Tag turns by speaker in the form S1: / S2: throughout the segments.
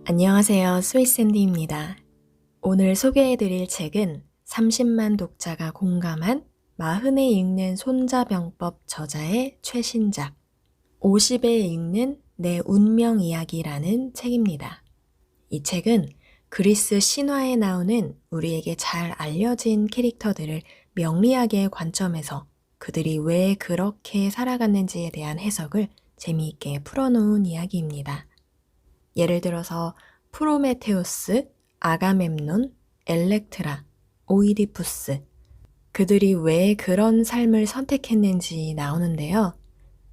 S1: 안녕하세요. 스위스앤디입니다. 오늘 소개해드릴 책은 30만 독자가 공감한 마흔에 읽는 손자병법 저자의 최신작 50에 읽는 내 운명 이야기라는 책입니다. 이 책은 그리스 신화에 나오는 우리에게 잘 알려진 캐릭터들을 명리학의 관점에서 그들이 왜 그렇게 살아갔는지에 대한 해석을 재미있게 풀어놓은 이야기입니다. 예를 들어서 프로메테우스, 아가멤논, 엘렉트라, 오이디푸스, 그들이 왜 그런 삶을 선택했는지 나오는데요.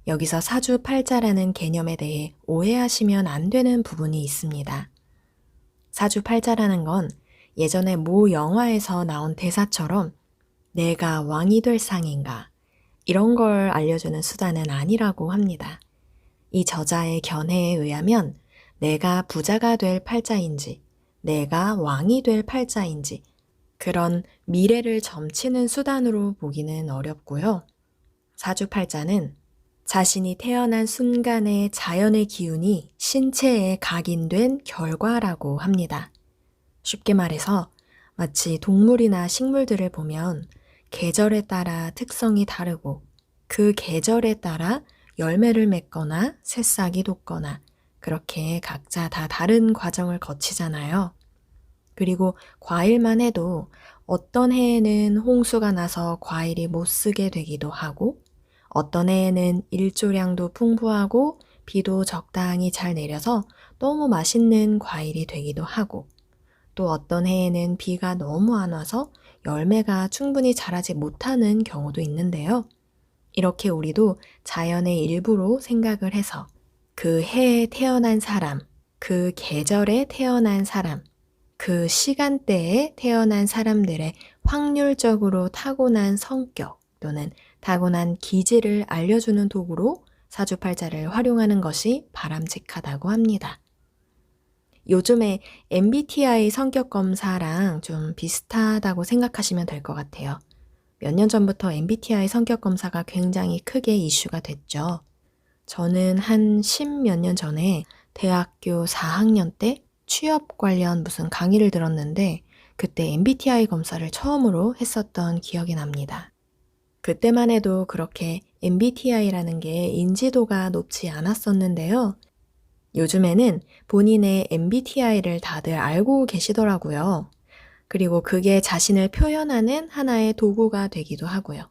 S1: 여기서 사주팔자라는 개념에 대해 오해하시면 안 되는 부분이 있습니다. 사주팔자라는 건 예전에 모 영화에서 나온 대사처럼 내가 왕이 될 상인가 이런 걸 알려주는 수단은 아니라고 합니다. 이 저자의 견해에 의하면 내가 부자가 될 팔자인지, 내가 왕이 될 팔자인지, 그런 미래를 점치는 수단으로 보기는 어렵고요. 사주팔자는 자신이 태어난 순간의 자연의 기운이 신체에 각인된 결과라고 합니다. 쉽게 말해서 마치 동물이나 식물들을 보면 계절에 따라 특성이 다르고 그 계절에 따라 열매를 맺거나 새싹이 돋거나 그렇게 각자 다 다른 과정을 거치잖아요. 그리고 과일만 해도 어떤 해에는 홍수가 나서 과일이 못 쓰게 되기도 하고 어떤 해에는 일조량도 풍부하고 비도 적당히 잘 내려서 너무 맛있는 과일이 되기도 하고 또 어떤 해에는 비가 너무 안 와서 열매가 충분히 자라지 못하는 경우도 있는데요. 이렇게 우리도 자연의 일부로 생각을 해서 그 해에 태어난 사람, 그 계절에 태어난 사람, 그 시간대에 태어난 사람들의 확률적으로 타고난 성격 또는 타고난 기질을 알려주는 도구로 사주팔자를 활용하는 것이 바람직하다고 합니다. 요즘에 MBTI 성격 검사랑 좀 비슷하다고 생각하시면 될 것 같아요. 몇 년 전부터 MBTI 성격 검사가 굉장히 크게 이슈가 됐죠. 저는 한 10몇 년 전에 대학교 4학년 때 취업 관련 무슨 강의를 들었는데 그때 MBTI 검사를 처음으로 했었던 기억이 납니다. 그때만 해도 그렇게 MBTI라는 게 인지도가 높지 않았었는데요. 요즘에는 본인의 MBTI를 다들 알고 계시더라고요. 그리고 그게 자신을 표현하는 하나의 도구가 되기도 하고요.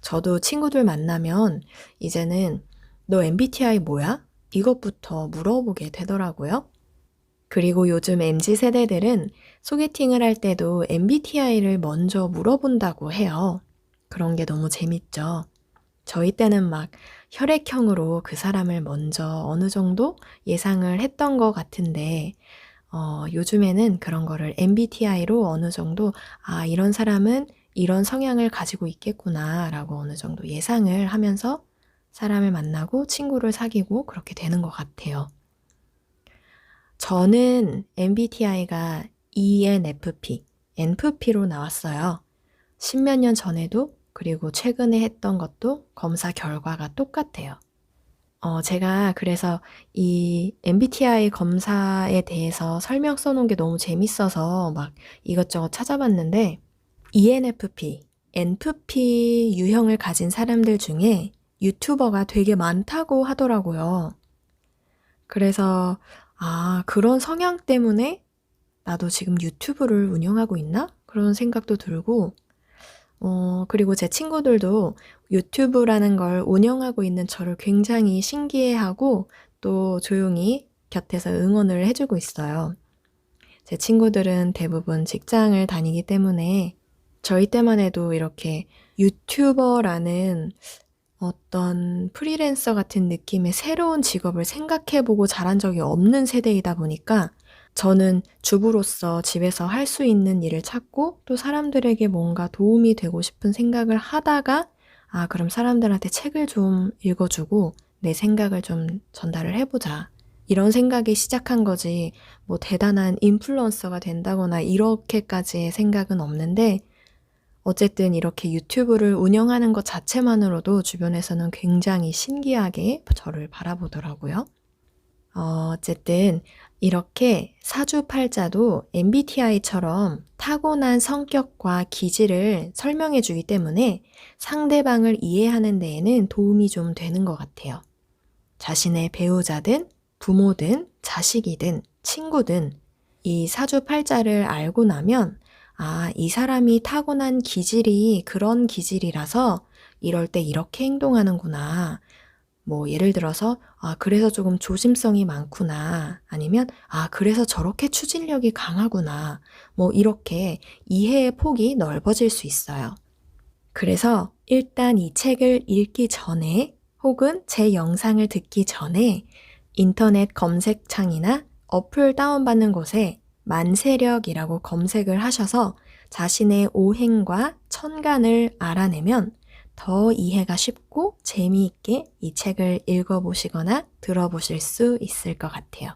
S1: 저도 친구들 만나면 이제는 너 MBTI 뭐야? 이것부터 물어보게 되더라고요. 그리고 요즘 MZ 세대들은 소개팅을 할 때도 MBTI를 먼저 물어본다고 해요. 그런 게 너무 재밌죠. 저희 때는 막 혈액형으로 그 사람을 먼저 어느 정도 예상을 했던 것 같은데, 요즘에는 그런 거를 MBTI로 어느 정도, 이런 사람은 이런 성향을 가지고 있겠구나, 라고 어느 정도 예상을 하면서 사람을 만나고 친구를 사귀고 그렇게 되는 것 같아요. 저는 MBTI가 ENFP, NFP로 나왔어요. 십몇 년 전에도 그리고 최근에 했던 것도 검사 결과가 똑같아요. 제가 그래서 이 MBTI 검사에 대해서 설명 써놓은 게 너무 재밌어서 막 이것저것 찾아봤는데 ENFP, NFP 유형을 가진 사람들 중에 유튜버가 되게 많다고 하더라고요. 그래서 그런 성향 때문에 나도 지금 유튜브를 운영하고 있나? 그런 생각도 들고 그리고 제 친구들도 유튜브라는 걸 운영하고 있는 저를 굉장히 신기해하고 또 조용히 곁에서 응원을 해주고 있어요. 제 친구들은 대부분 직장을 다니기 때문에 저희 때만 해도 이렇게 유튜버라는 어떤 프리랜서 같은 느낌의 새로운 직업을 생각해보고 자란 적이 없는 세대이다 보니까 저는 주부로서 집에서 할 수 있는 일을 찾고 또 사람들에게 뭔가 도움이 되고 싶은 생각을 하다가 그럼 사람들한테 책을 좀 읽어주고 내 생각을 좀 전달을 해보자. 이런 생각이 시작한 거지 뭐 대단한 인플루언서가 된다거나 이렇게까지의 생각은 없는데 어쨌든 이렇게 유튜브를 운영하는 것 자체만으로도 주변에서는 굉장히 신기하게 저를 바라보더라고요. 어쨌든 이렇게 사주팔자도 MBTI처럼 타고난 성격과 기질을 설명해 주기 때문에 상대방을 이해하는 데에는 도움이 좀 되는 것 같아요. 자신의 배우자든 부모든 자식이든 친구든 이 사주팔자를 알고 나면 이 사람이 타고난 기질이 그런 기질이라서 이럴 때 이렇게 행동하는구나. 뭐 예를 들어서 그래서 조금 조심성이 많구나. 아니면 그래서 저렇게 추진력이 강하구나. 뭐 이렇게 이해의 폭이 넓어질 수 있어요. 그래서 일단 이 책을 읽기 전에 혹은 제 영상을 듣기 전에 인터넷 검색창이나 어플 다운받는 곳에 만세력이라고 검색을 하셔서 자신의 오행과 천간을 알아내면 더 이해가 쉽고 재미있게 이 책을 읽어보시거나 들어보실 수 있을 것 같아요.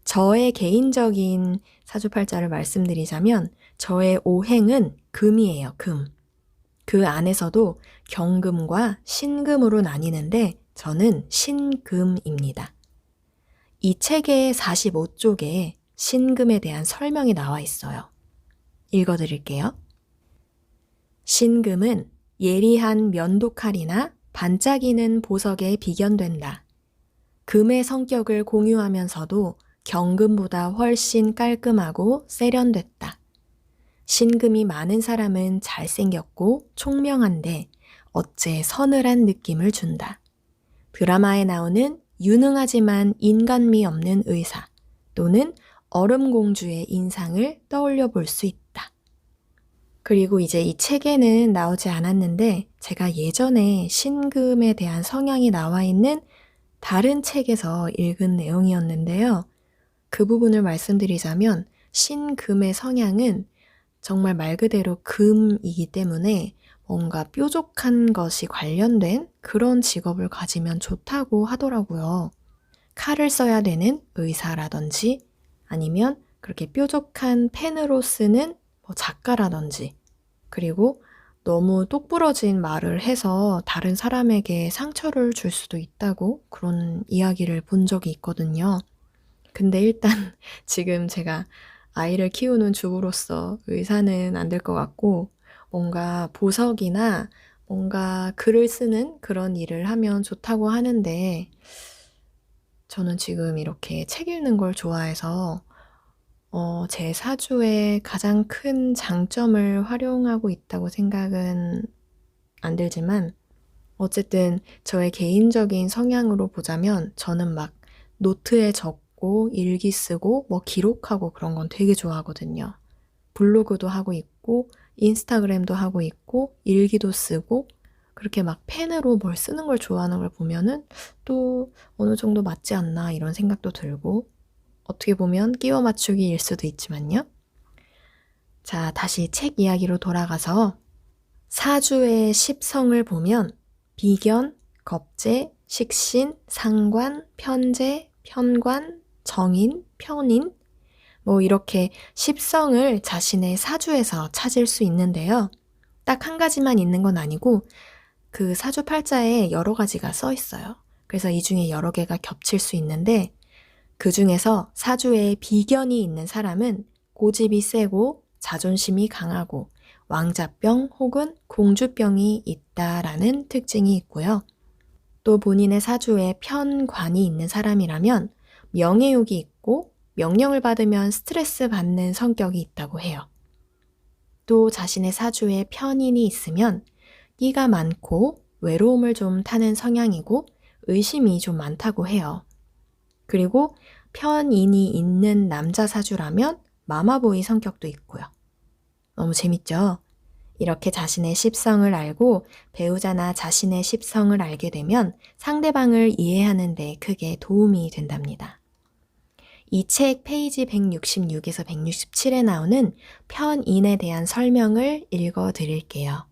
S1: 저의 개인적인 사주팔자를 말씀드리자면 저의 오행은 금이에요, 금. 그 안에서도 경금과 신금으로 나뉘는데 저는 신금입니다. 이 책의 45쪽에 신금에 대한 설명이 나와 있어요. 읽어드릴게요. 신금은 예리한 면도칼이나 반짝이는 보석에 비견된다. 금의 성격을 공유하면서도 경금보다 훨씬 깔끔하고 세련됐다. 신금이 많은 사람은 잘생겼고 총명한데 어째 서늘한 느낌을 준다. 드라마에 나오는 유능하지만 인간미 없는 의사 또는 얼음공주의 인상을 떠올려 볼 수 있다. 그리고 이제 이 책에는 나오지 않았는데 제가 예전에 신금에 대한 성향이 나와 있는 다른 책에서 읽은 내용이었는데요. 그 부분을 말씀드리자면 신금의 성향은 정말 말 그대로 금이기 때문에 뭔가 뾰족한 것이 관련된 그런 직업을 가지면 좋다고 하더라고요. 칼을 써야 되는 의사라든지 아니면 그렇게 뾰족한 펜으로 쓰는 작가라든지 그리고 너무 똑부러진 말을 해서 다른 사람에게 상처를 줄 수도 있다고 그런 이야기를 본 적이 있거든요. 근데 일단 지금 제가 아이를 키우는 주부로서 의사는 안 될 것 같고 뭔가 보석이나 뭔가 글을 쓰는 그런 일을 하면 좋다고 하는데 저는 지금 이렇게 책 읽는 걸 좋아해서 제 사주의 가장 큰 장점을 활용하고 있다고 생각은 안 들지만 어쨌든 저의 개인적인 성향으로 보자면 저는 막 노트에 적고 일기 쓰고 기록하고 그런 건 되게 좋아하거든요. 블로그도 하고 있고 인스타그램도 하고 있고 일기도 쓰고 그렇게 막 펜으로 뭘 쓰는 걸 좋아하는 걸 보면은 또 어느 정도 맞지 않나 이런 생각도 들고 어떻게 보면 끼워 맞추기일 수도 있지만요. 자, 다시 책 이야기로 돌아가서 사주의 십성을 보면 비견, 겁재, 식신, 상관, 편재, 편관, 정인, 편인 이렇게 십성을 자신의 사주에서 찾을 수 있는데요. 딱 한 가지만 있는 건 아니고 그 사주팔자에 여러 가지가 써 있어요. 그래서 이 중에 여러 개가 겹칠 수 있는데 그 중에서 사주에 비견이 있는 사람은 고집이 세고 자존심이 강하고 왕자병 혹은 공주병이 있다라는 특징이 있고요. 또 본인의 사주에 편관이 있는 사람이라면 명예욕이 있고 명령을 받으면 스트레스 받는 성격이 있다고 해요. 또 자신의 사주에 편인이 있으면 끼가 많고 외로움을 좀 타는 성향이고 의심이 좀 많다고 해요. 그리고 편인이 있는 남자 사주라면 마마보이 성격도 있고요. 너무 재밌죠? 이렇게 자신의 십성을 알고 배우자나 자신의 십성을 알게 되면 상대방을 이해하는 데 크게 도움이 된답니다. 이 책 페이지 166에서 167에 나오는 편인에 대한 설명을 읽어 드릴게요.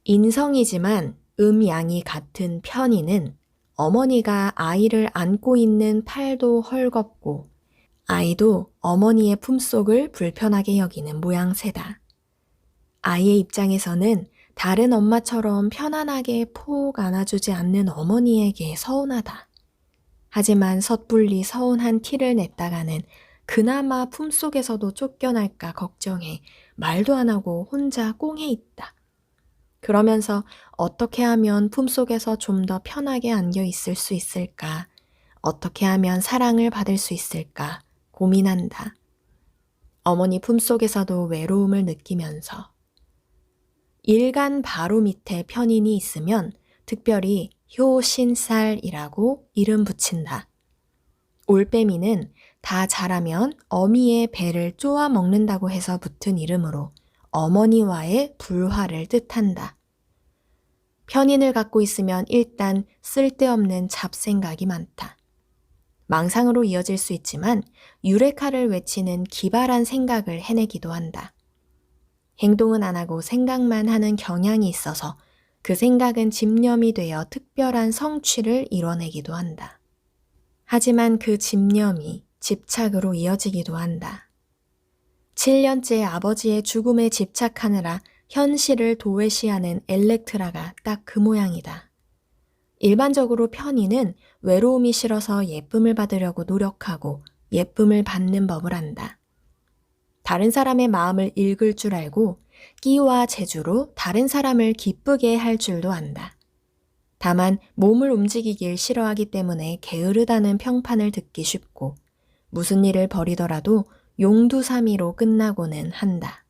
S1: 인성이지만 음양이 같은 편인은 어머니가 아이를 안고 있는 팔도 헐겁고 아이도 어머니의 품속을 불편하게 여기는 모양새다. 아이의 입장에서는 다른 엄마처럼 편안하게 폭 안아주지 않는 어머니에게 서운하다. 하지만 섣불리 서운한 티를 냈다가는 그나마 품속에서도 쫓겨날까 걱정해 말도 안 하고 혼자 꽁해 있다. 그러면서 어떻게 하면 품속에서 좀 더 편하게 안겨 있을 수 있을까? 어떻게 하면 사랑을 받을 수 있을까? 고민한다. 어머니 품속에서도 외로움을 느끼면서 일간 바로 밑에 편인이 있으면 특별히 효신살이라고 이름 붙인다. 올빼미는 다 자라면 어미의 배를 쪼아 먹는다고 해서 붙은 이름으로 어머니와의 불화를 뜻한다. 편인을 갖고 있으면 일단 쓸데없는 잡생각이 많다. 망상으로 이어질 수 있지만 유레카를 외치는 기발한 생각을 해내기도 한다. 행동은 안 하고 생각만 하는 경향이 있어서 그 생각은 집념이 되어 특별한 성취를 이뤄내기도 한다. 하지만 그 집념이 집착으로 이어지기도 한다. 7년째 아버지의 죽음에 집착하느라 현실을 도외시하는 엘렉트라가 딱 그 모양이다. 일반적으로 편인은 외로움이 싫어서 예쁨을 받으려고 노력하고 예쁨을 받는 법을 안다. 다른 사람의 마음을 읽을 줄 알고 끼와 재주로 다른 사람을 기쁘게 할 줄도 안다. 다만 몸을 움직이길 싫어하기 때문에 게으르다는 평판을 듣기 쉽고 무슨 일을 벌이더라도 용두사미로 끝나고는 한다.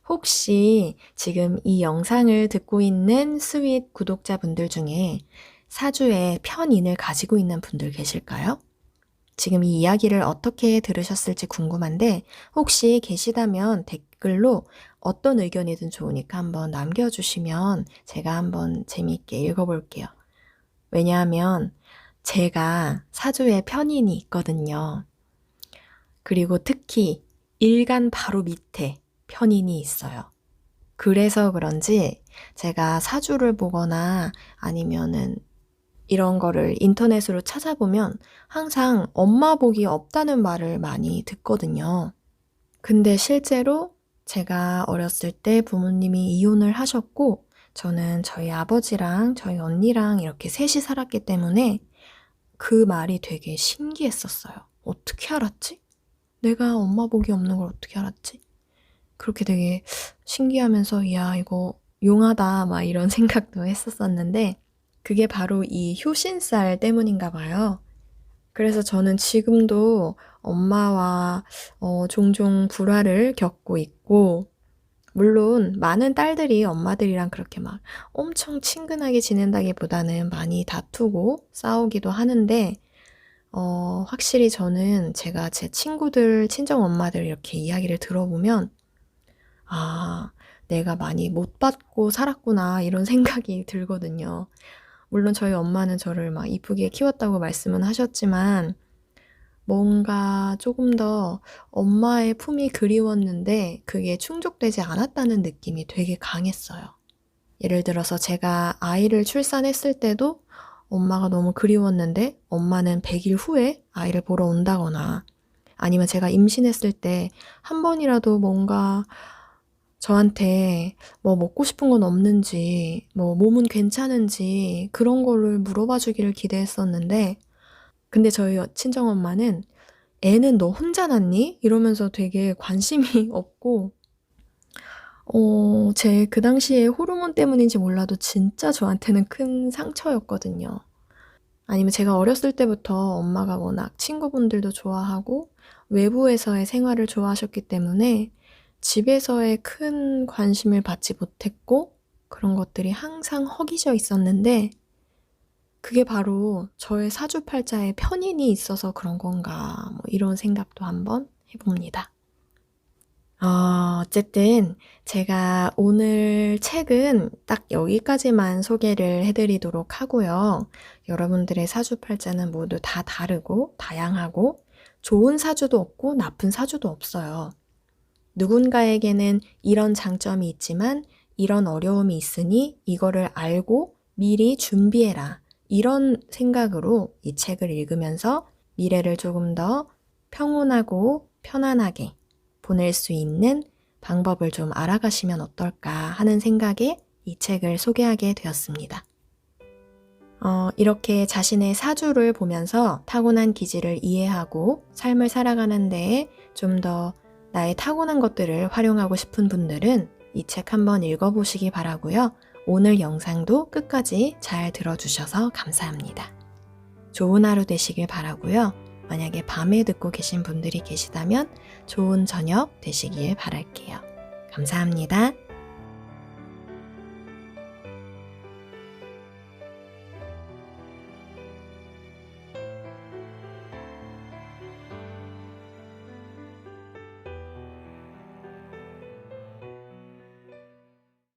S1: 혹시 지금 이 영상을 듣고 있는 스윗 구독자분들 중에 사주에 편인을 가지고 있는 분들 계실까요? 지금 이 이야기를 어떻게 들으셨을지 궁금한데 혹시 계시다면 댓글로 어떤 의견이든 좋으니까 한번 남겨주시면 제가 한번 재미있게 읽어볼게요. 왜냐하면 제가 사주에 편인이 있거든요. 그리고 특히 일간 바로 밑에 편인이 있어요. 그래서 그런지 제가 사주를 보거나 아니면은 이런 거를 인터넷으로 찾아보면 항상 엄마 복이 없다는 말을 많이 듣거든요. 근데 실제로 제가 어렸을 때 부모님이 이혼을 하셨고 저는 저희 아버지랑 저희 언니랑 이렇게 셋이 살았기 때문에 그 말이 되게 신기했었어요. 어떻게 알았지? 내가 엄마 복이 없는 걸 어떻게 알았지? 그렇게 되게 신기하면서 야 이거 용하다 막 이런 생각도 했었었는데 그게 바로 이 효신살 때문인가 봐요. 그래서 저는 지금도 엄마와 종종 불화를 겪고 있고 물론 많은 딸들이 엄마들이랑 그렇게 막 엄청 친근하게 지낸다기보다는 많이 다투고 싸우기도 하는데 확실히 저는 제가 제 친구들, 친정 엄마들 이렇게 이야기를 들어보면 아, 내가 많이 못 받고 살았구나 이런 생각이 들거든요. 물론 저희 엄마는 저를 막 이쁘게 키웠다고 말씀은 하셨지만 뭔가 조금 더 엄마의 품이 그리웠는데 그게 충족되지 않았다는 느낌이 되게 강했어요. 예를 들어서 제가 아이를 출산했을 때도 엄마가 너무 그리웠는데 엄마는 100일 후에 아이를 보러 온다거나 아니면 제가 임신했을 때 한 번이라도 뭔가 저한테 뭐 먹고 싶은 건 없는지, 뭐 몸은 괜찮은지 그런 거를 물어봐 주기를 기대했었는데 근데 저희 친정엄마는 애는 너 혼자 낳니? 이러면서 되게 관심이 없고 제 그 당시에 호르몬 때문인지 몰라도 진짜 저한테는 큰 상처였거든요. 아니면 제가 어렸을 때부터 엄마가 워낙 친구분들도 좋아하고 외부에서의 생활을 좋아하셨기 때문에 집에서의 큰 관심을 받지 못했고 그런 것들이 항상 허기져 있었는데 그게 바로 저의 사주팔자에 편인이 있어서 그런 건가 뭐 이런 생각도 한번 해봅니다. 어쨌든 제가 오늘 책은 딱 여기까지만 소개를 해드리도록 하고요. 여러분들의 사주팔자는 모두 다 다르고 다양하고 좋은 사주도 없고 나쁜 사주도 없어요. 누군가에게는 이런 장점이 있지만 이런 어려움이 있으니 이거를 알고 미리 준비해라. 이런 생각으로 이 책을 읽으면서 미래를 조금 더 평온하고 편안하게 보낼 수 있는 방법을 좀 알아가시면 어떨까 하는 생각에 이 책을 소개하게 되었습니다. 이렇게 자신의 사주를 보면서 타고난 기질을 이해하고 삶을 살아가는 데에 좀 더 나의 타고난 것들을 활용하고 싶은 분들은 이 책 한번 읽어보시기 바라고요. 오늘 영상도 끝까지 잘 들어주셔서 감사합니다. 좋은 하루 되시길 바라고요. 만약에 밤에 듣고 계신 분들이 계시다면 좋은 저녁 되시길 바랄게요. 감사합니다.